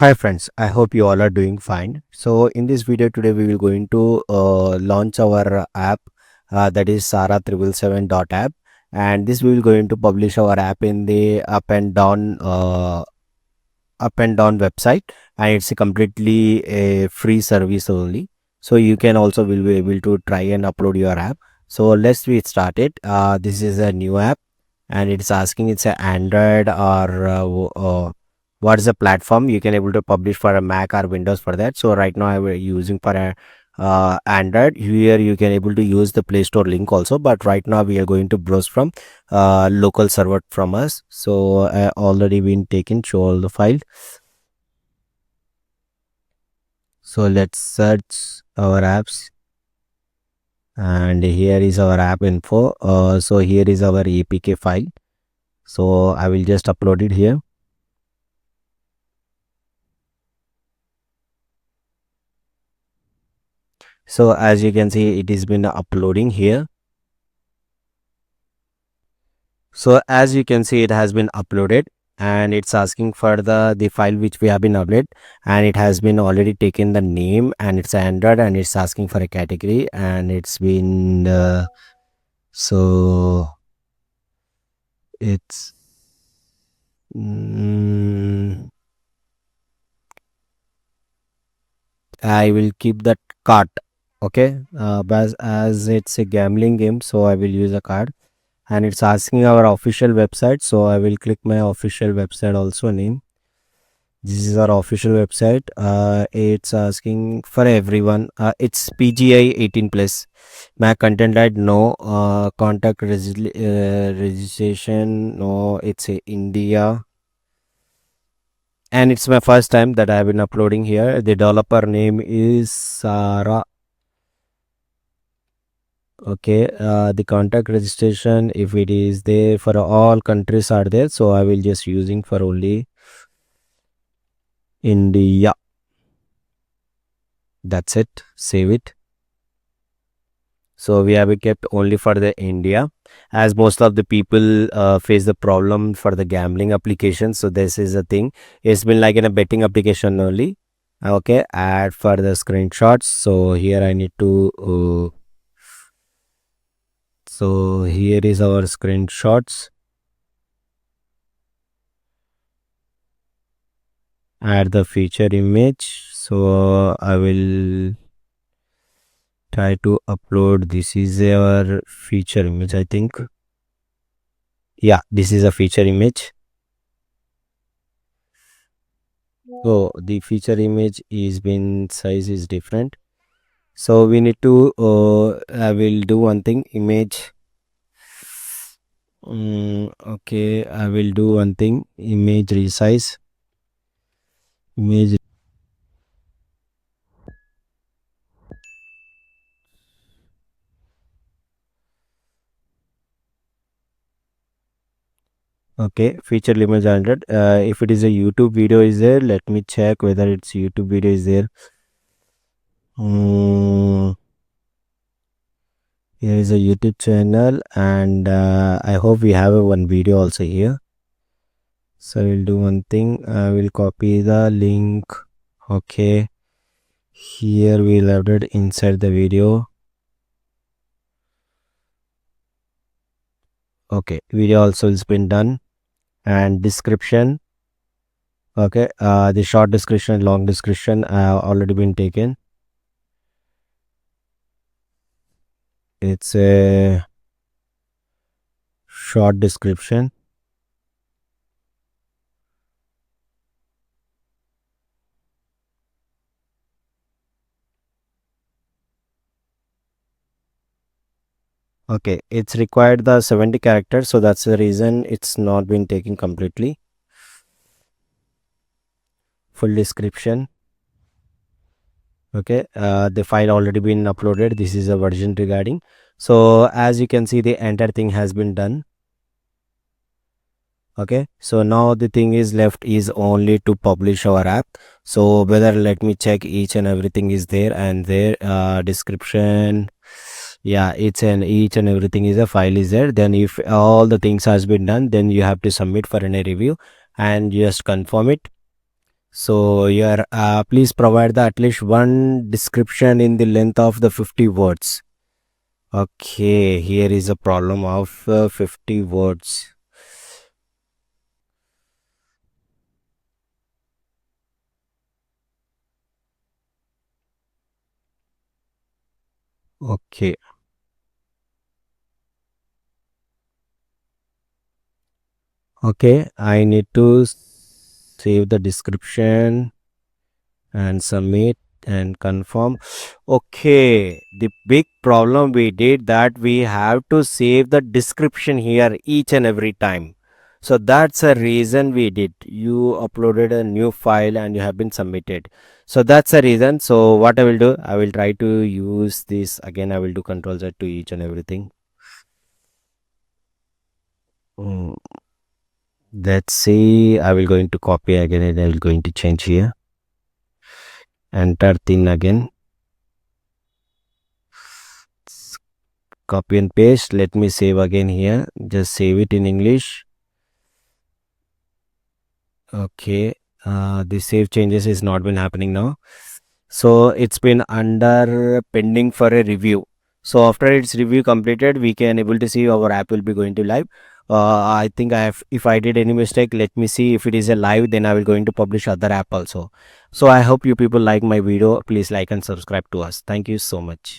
Hi friends, I hope you all are doing fine. So in this video today we will going to launch our app that is Sara777 and this we will going to publish our app in the up and down website, and it's a completely a free service only. So you can also will be able to try and upload your app. So let's get started. This is a new app and it's asking it's a Android or what is the platform you can able to publish for a Mac or Windows for that. So right now I'm using for a Android. Here you can able to use the Play Store link also, but right now we are going to browse from local server from us. So already been taken, show all the file. So let's search our apps, and here is our app info. So here is our APK file. So I will just upload it here. So as you can see, it has been uploading here. So as you can see, it has been uploaded and it's asking for the file which we have been uploaded, and it has been already taken the name, and it's Android, and it's asking for a category, and it's been so it's I will keep that cart. Okay, but as it's a gambling game, so I will use a card, and it's asking our official website. So I will click my official website also name. This is our official website. It's asking for everyone. It's PGI 18 plus. My content right no. Contact registration no. It's a India, and it's my first time that I've been uploading here. The developer name is Sara. Okay, the contact registration, if it is there for all countries are there, so I will just using for only India. That's it. Save it. So we have it kept only for the India, as most of the people face the problem for the gambling application. So this is a thing. It's been like in a betting application only. Okay, add for the screenshots. So here I need to so here is our screenshots. Add the feature image. So I will try to upload. This is our feature image, I think. Yeah, this is a feature image. So the feature image is been size is different. So we need to I will do one thing, image. Okay, I will do one thing, image resize. Image. Okay, feature image 100. If it is a YouTube video is there, let me check whether it's YouTube video is there. Here is a YouTube channel, and I hope we have one video also here. So we'll do one thing, I will copy the link. Okay, here we'll upload inside the video. Okay, video also has been done, and description. Okay, the short description, long description already been taken. It's a short description. Okay, it's required the 70 characters, so that's the reason it's not been taken completely. Full description. Okay, the file already been uploaded. This is a version regarding. So as you can see, the entire thing has been done. Okay, so now the thing is left is only to publish our app. So whether let me check each and everything is there, and there description, yeah, each and everything is a file is there. Then if all the things has been done, then you have to submit for a review and just confirm it. So here, please provide the at least one description in the length of the 50 words. Okay, here is a problem of 50 words. Okay, okay, I need to save the description and submit and confirm. Okay, the big problem we did that we have to save the description here each and every time. So that's a reason we did. You uploaded a new file and you have been submitted. So that's a reason. So what I will do, I will try to use this again. I will do Control Z to each and everything. Mm, let's see. I will going to copy again and I will going to change here. Enter thin again. Copy and paste. Let me save again here. Just save it in English. Okay, the save changes is not been happening now, so it's been under pending for a review. So after its review completed, we can able to see our app will be going to live. I think I have, if I did any mistake, let me see. If it is a live, then I will going to publish other app also. So I hope you people like my video. Please like and subscribe to us. Thank you so much.